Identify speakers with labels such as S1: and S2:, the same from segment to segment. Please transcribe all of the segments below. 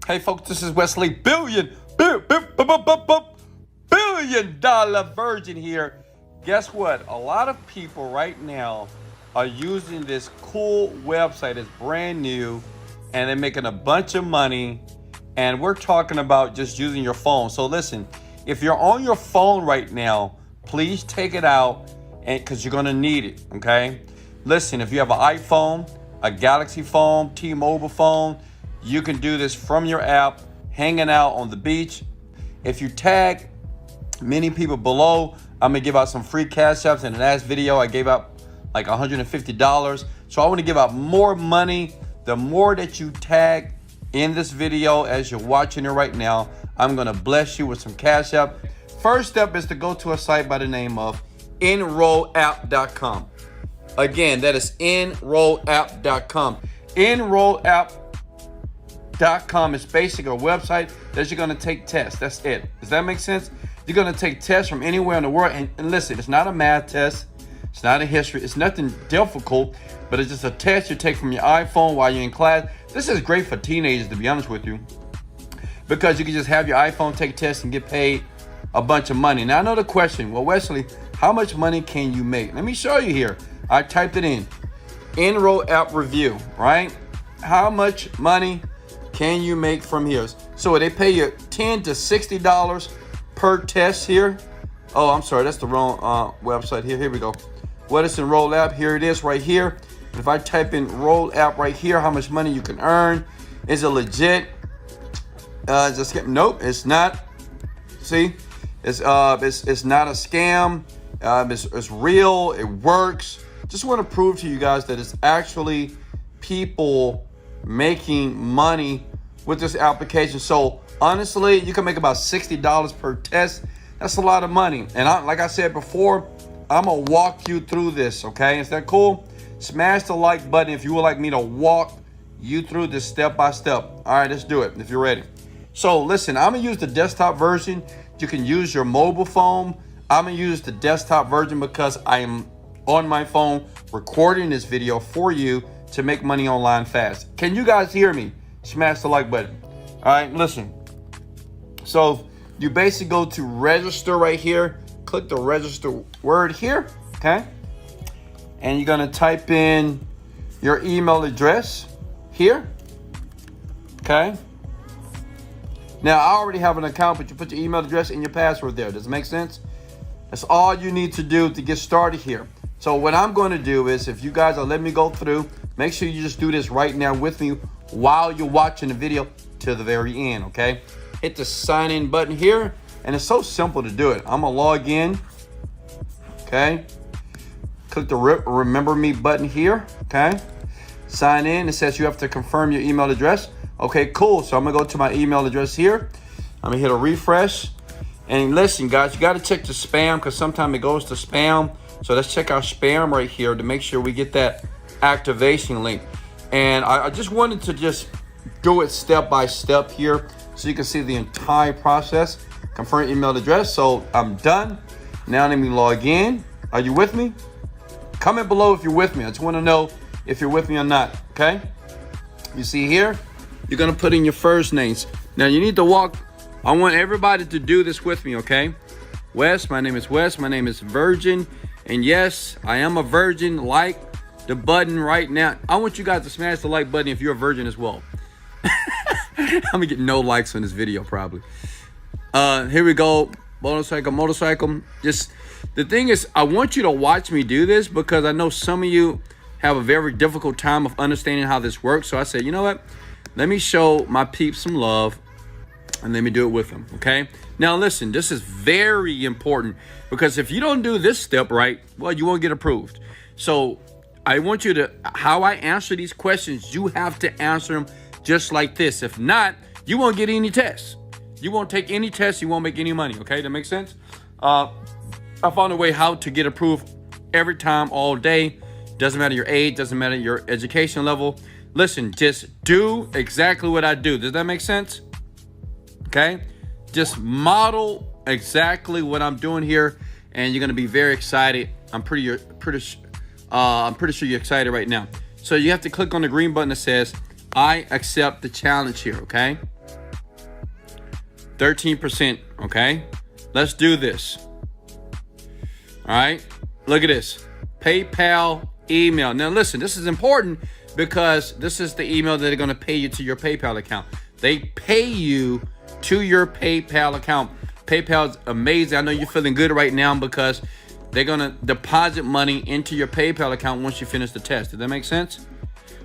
S1: Hey folks, this is Wesley billion dollar virgin here. Guess what? A lot of people right now are using this cool website. It's brand new and they're making a bunch of money. And we're talking about just using your phone. So listen, if you're on your phone right now, please take it out because you're going to need it. Okay. Listen, if you have an iPhone, a Galaxy phone, T-Mobile phone, you can do this from your app, hanging out on the beach. If you tag many people below, I'm gonna give out some free cash apps. In the last video, I gave out like $150. So I want to give out more money. The more that you tag in this video as you're watching it right now, I'm gonna bless you with some cash app. First step is to go to a site by the name of enrollapp.com. Again, that is enrollapp.com. Enrollapp.com is basically a website that you're going to take tests. That's it. Does that make sense? You're going to take tests from anywhere in the world. And listen, it's not a math test. It's not a history. It's nothing difficult, but it's just a test you take from your iPhone while you're in class. This is great for teenagers, to be honest with you, because you can just have your iPhone take tests and get paid a bunch of money. Now, I know the question, well, Wesley, how much money can you make? Let me show you here. I typed it in. Enroll app review, right? How much money can you make from here? So they pay you $10 to $60 per test here. Oh, I'm sorry, that's the wrong website here. Here we go. What is Enroll app? Here it is right here. And if I type in Enroll app right here, how much money you can earn? Is it legit? Nope, it's not. See, it's not a scam. It's real. It works. Just want to prove to you guys that it's actually people making money with this application. So honestly, you can make about $60 per test. That's a lot of money. And like I said before, I'm gonna walk you through this. Okay, is that cool? Smash the like button if you would like me to walk you through this step by step. All right, let's do it if you're ready. So listen, I'm gonna use the desktop version. You can use your mobile phone. I'm gonna use the desktop version because I am on my phone recording this video for you to make money online fast. Can you guys hear me? Smash the like button. All right, listen. So you basically go to register right here. Click the register word here, okay? And you're gonna type in your email address here, okay? Now, I already have an account, but you put your email address and your password there. Does it make sense? That's all you need to do to get started here. So what I'm going to do is, if you guys are letting me go through, make sure you just do this right now with me while you're watching the video to the very end, okay? Hit the sign in button here, and it's so simple to do it. I'm going to log in, okay? Click the remember me button here, okay? Sign in. It says you have to confirm your email address. Okay, cool. So I'm going to go to my email address here. I'm going to hit a refresh. And listen, guys, you got to check the spam because sometimes it goes to spam. So let's check our spam right here to make sure we get that activation link. And I just wanted to just do it step by step here so you can see the entire process. Confirm email address. So I'm done. Now let me log in. Are you with me? Comment below if you're with me. I just want to know if you're with me or not. Okay. You see here, you're going to put in your first names. Now you need to walk. I want everybody to do this with me. Okay. Wes, my name is Wes. My name is Virgin. And yes, I am a virgin. Like the button right now. I want you guys to smash the like button if you're a virgin as well. I'm gonna get no likes on this video probably. Here we go. Motorcycle. Just the thing is, I want you to watch me do this because I know some of you have a very difficult time of understanding how this works. So I said, you know what? Let me show my peeps some love and let me do it with them. Okay. Now listen, this is very important because if you don't do this step right, well, you won't get approved. So I want you to, how I answer these questions, you have to answer them just like this. If not, you won't get any tests. You won't take any tests. You won't make any money. Okay, that makes sense? I found a way how to get approved every time, all day. Doesn't matter your age, doesn't matter your education level. Listen, just do exactly what I do. Does that make sense? Okay, just model exactly what I'm doing here, and you're gonna be very excited. I'm pretty sure you're excited right now. So you have to click on the green button that says I accept the challenge here. Okay, 13%, okay? Let's do this. All right, look at this. PayPal email. Now listen, this is important because this is the email that they're going to pay you to your PayPal account. They pay you to your PayPal account. PayPal's amazing. I know you're feeling good right now because they're going to deposit money into your PayPal account once you finish the test. Does that make sense?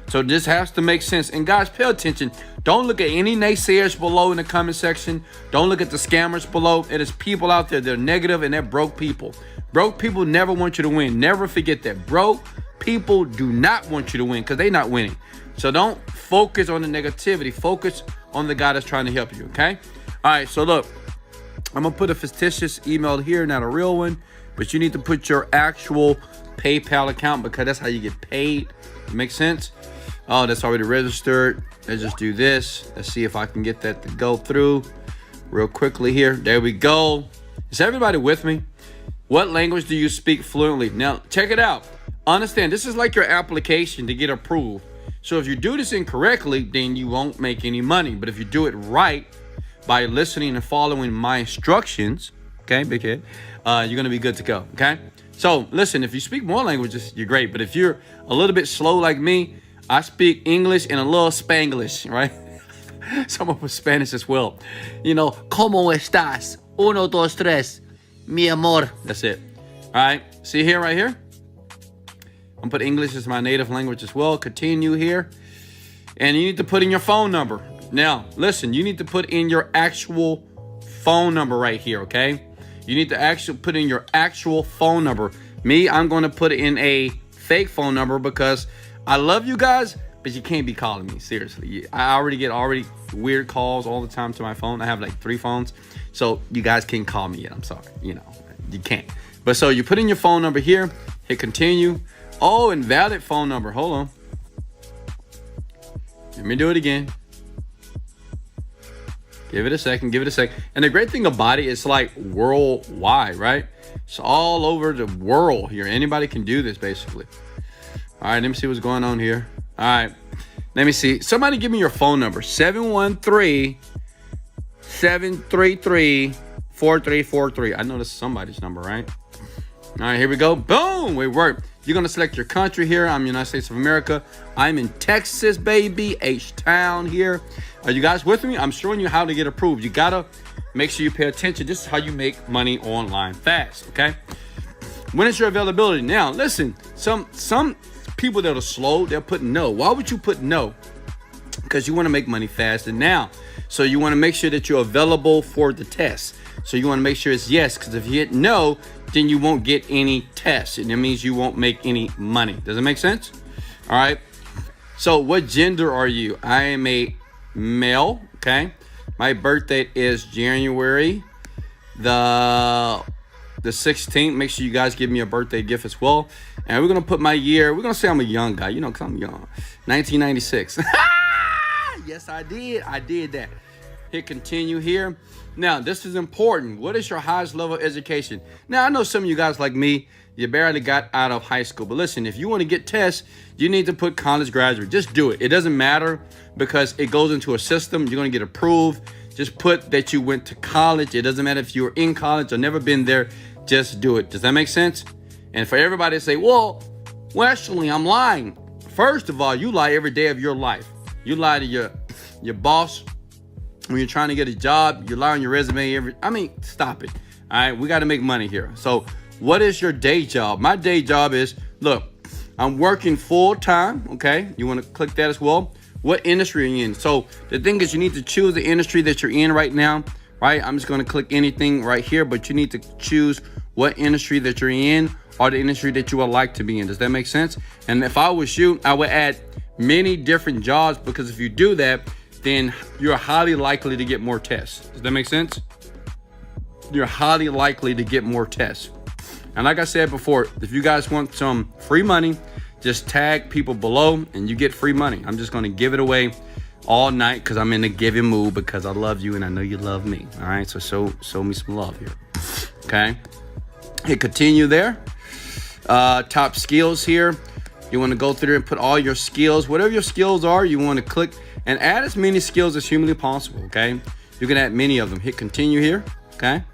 S1: So this has to make sense. And guys, pay attention. Don't look at any naysayers below in the comment section. Don't look at the scammers below. It is people out there that are negative and they're broke people. Broke people never want you to win. Never forget that. Broke people do not want you to win because they're not winning. So don't focus on the negativity. Focus on the guy that's trying to help you, okay? All right, so look. I'm going to put a fictitious email here, not a real one. But you need to put your actual PayPal account because that's how you get paid. Make sense? Oh, that's already registered. Let's just do this. Let's see if I can get that to go through real quickly here. There we go. Is everybody with me? What language do you speak fluently? Now, check it out. Understand, this is like your application to get approved. So if you do this incorrectly, then you won't make any money. But if you do it right by listening and following my instructions, okay, big head, you're going to be good to go, okay? So listen, if you speak more languages, you're great. But if you're a little bit slow like me, I speak English and a little Spanglish, right? Some of us Spanish as well. You know, ¿Cómo estás? Uno, dos, tres. Mi amor. That's it. All right. See here, right here? I'm going to put English as my native language as well. Continue here. And you need to put in your phone number. Now, listen, you need to put in your actual phone number right here, okay? You need to actually put in your actual phone number. Me, I'm going to put in a fake phone number because I love you guys, but you can't be calling me. Seriously. I already get weird calls all the time to my phone. I have like 3 phones. So you guys can't call me yet. I'm sorry. You know, you can't. But so you put in your phone number here. Hit continue. Oh, invalid phone number. Hold on. Let me do it again. Give it a second. Give it a second. And the great thing about it, it's like worldwide, right? It's all over the world here. Anybody can do this basically. All right, let me see what's going on here. All right, let me see. Somebody give me your phone number. 713-733-4343. I know this is somebody's number, right? All right, here we go. Boom, it worked. You're going to select your country here. I'm United States of America. I'm in Texas, baby. H-Town here. Are you guys with me? I'm showing you how to get approved. You got to make sure you pay attention. This is how you make money online fast, okay? When is your availability? Now, listen, some people that are slow, they'll put no. Why would you put no? Because you want to make money fast and now. So you want to make sure that you're available for the test. So you want to make sure it's yes, because if you hit no, then you won't get any tests. And that means you won't make any money. Does it make sense? All right. So what gender are you? I am a male, okay? My birthday is January the 16th. Make sure you guys give me a birthday gift as well. And we're going to put my year. We're going to say I'm a young guy, you know, because I'm young. 1996. Yes, I did. I did that. Hit continue here. Now, this is important. What is your highest level of education? Now, I know some of you guys like me, you barely got out of high school. But listen, if you want to get tests, you need to put college graduate. Just do it. It doesn't matter because it goes into a system. You're going to get approved. Just put that you went to college. It doesn't matter if you were in college or never been there. Just do it. Does that make sense? And for everybody to say, well, Wesley, I'm lying. First of all, you lie every day of your life. You lie to your boss when you're trying to get a job. You lie on your resume. Stop it. All right, we got to make money here. So what is your day job? My day job is, look, I'm working full time. Okay, you want to click that as well. What industry are you in? So the thing is, you need to choose the industry that you're in right now. Right, I'm just going to click anything right here, but you need to choose what industry that you're in or the industry that you would like to be in. Does that make sense? And if I was you, I would add many different jobs, because if you do that, then you're highly likely to get more tests. Does that make sense? You're highly likely to get more tests. And like I said before, if you guys want some free money, just tag people below and you get free money. I'm just going to give it away all night because I'm in the giving mood, because I love you and I know you love me. All right, so show me some love here. Okay, hit continue there. Top skills here. You want to go through and put all your skills, whatever your skills are. You want to click and add as many skills as humanly possible. Okay, You can add many of them. Hit continue here, okay?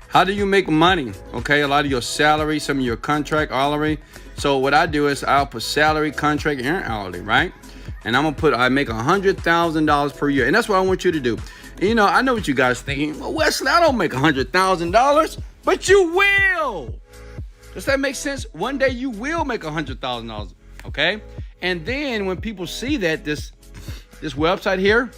S1: How do you make money? Okay, a lot of your salary, some of your contract, hourly. So what I do is I'll put salary, contract, and hourly, right? And I'm gonna put, I make $100,000 per year. And that's what I want you to do. And, you know, I know what you guys thinking. Well, Wesley, I don't make $100,000, but you will. Does that make sense? One day you will make $100,000, okay? And then when people see that, this website here,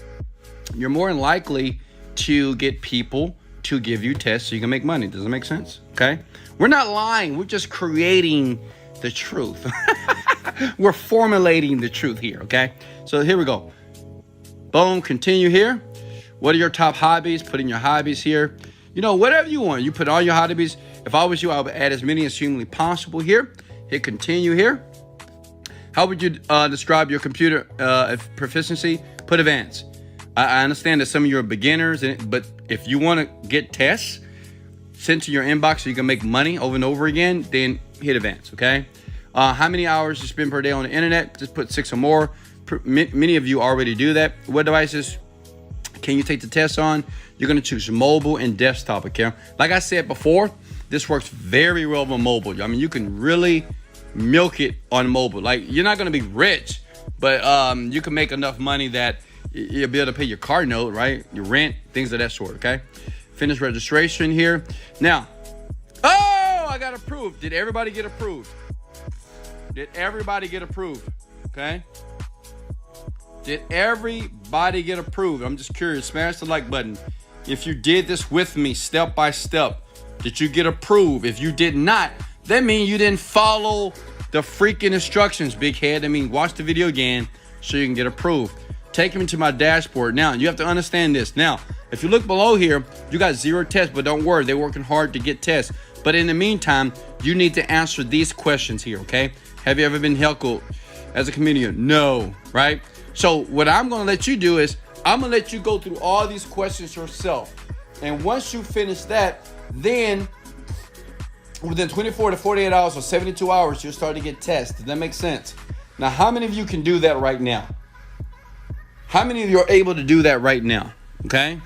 S1: you're more than likely to get people to give you tests so you can make money. Does that make sense? Okay? We're not lying. We're just creating the truth. We're formulating the truth here, okay? So here we go. Boom, continue here. What are your top hobbies? Put in your hobbies here. You know, whatever you want. You put all your hobbies. If I was you, I would add as many as humanly possible here. Hit continue here. How would you describe your computer proficiency? Put advanced. I understand that some of you are beginners, but if you want to get tests sent to your inbox so you can make money over and over again, then hit advanced, okay? How many hours you spend per day on the internet? Just put 6 or more. Many of you already do that. What devices can you take the test on? You're going to choose mobile and desktop, okay? Like I said before, this works very well on mobile. I mean, you can really milk it on mobile. Like, you're not going to be rich, but you can make enough money that you'll be able to pay your car note, right? Your rent, things of that sort, okay? Finish registration here. Now, oh, I got approved. Did everybody get approved? Did everybody get approved? Okay? Did everybody get approved? I'm just curious. Smash the like button. If you did this with me step by step, did you get approved? If you did not, that means you didn't follow the freaking instructions, big head. I mean, watch the video again so you can get approved. Take them to my dashboard. Now, you have to understand this. Now, if you look below here, you got 0 tests, but don't worry, they're working hard to get tests. But in the meantime, you need to answer these questions here, okay? Have you ever been heckled as a comedian? No, right? So what I'm going to let you do is I'm going to let you go through all these questions yourself. And once you finish that, then within 24 to 48 hours or 72 hours, you'll start to get tests. Does that make sense? Now, how many of you can do that right now? How many of you are able to do that right now? Okay?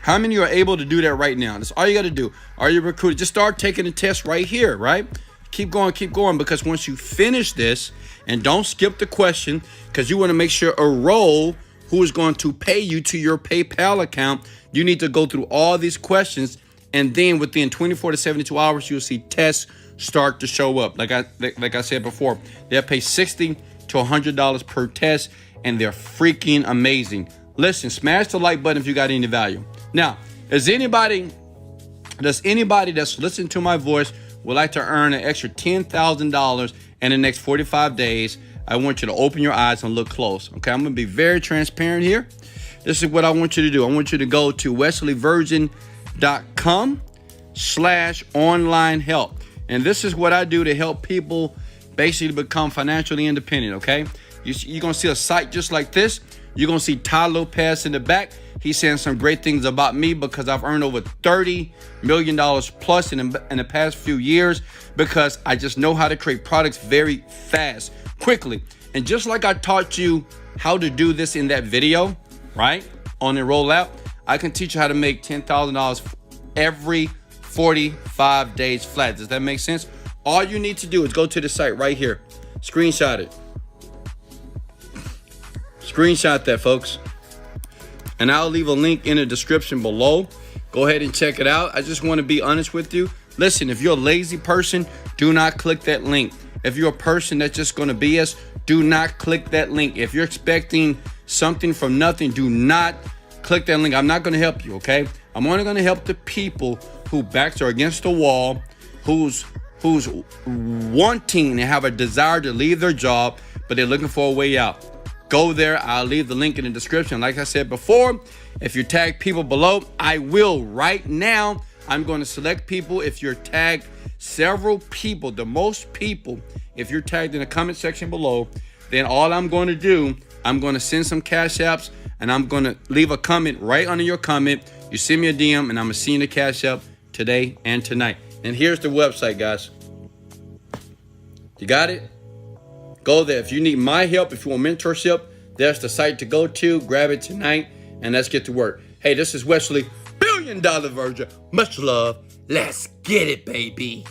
S1: How many are able to do that right now? That's all you got to do. Are you recruited? Just start taking the test right here, right? Keep going, because once you finish this, and don't skip the question, because you want to make sure a role who is going to pay you to your PayPal account, you need to go through all these questions, and then within 24 to 72 hours, you'll see tests start to show up. Like I said before, they'll pay $60 to $100 per test, and they're freaking amazing. Listen, smash the like button if you got any value. Now, does anybody that's listening to my voice would like to earn an extra $10,000 in the next 45 days? I want you to open your eyes and look close. Okay, I'm going to be very transparent here. This is what I want you to do. I want you to go to wesleyvirgin.com/online help. And this is what I do to help people basically become financially independent, okay? You're going to see a site just like this. You're going to see Ty Lopez in the back. He's saying some great things about me because I've earned over $30 million plus in the past few years because I just know how to create products very fast, quickly. And just like I taught you how to do this in that video, right, on the rollout, I can teach you how to make $10,000 every 45 days flat. Does that make sense? All you need to do is go to the site right here. Screenshot it. Screenshot that, folks. And I'll leave a link in the description below. Go ahead and check it out. I just want to be honest with you. Listen, if you're a lazy person, do not click that link. If you're a person that's just going to BS, do not click that link. If you're expecting something from nothing, do not click that link. I'm not going to help you, okay? I'm only going to help the people who backs are against the wall, who's wanting to have a desire to leave their job, but they're looking for a way out. Go there. I'll leave the link in the description. Like I said before, if you tag people below, I will right now. I'm going to select people. If you're tagged several people, the most people, if you're tagged in the comment section below, then all I'm going to do, I'm going to send some cash apps and I'm going to leave a comment right under your comment. You send me a DM and I'm going to see you in the cash app today and tonight. And here's the website, guys. You got it? Go there. If you need my help, if you want mentorship, there's the site to go to. Grab it tonight and let's get to work. Hey, this is Wesley, $1 Billion Virgin. Much love. Let's get it, baby.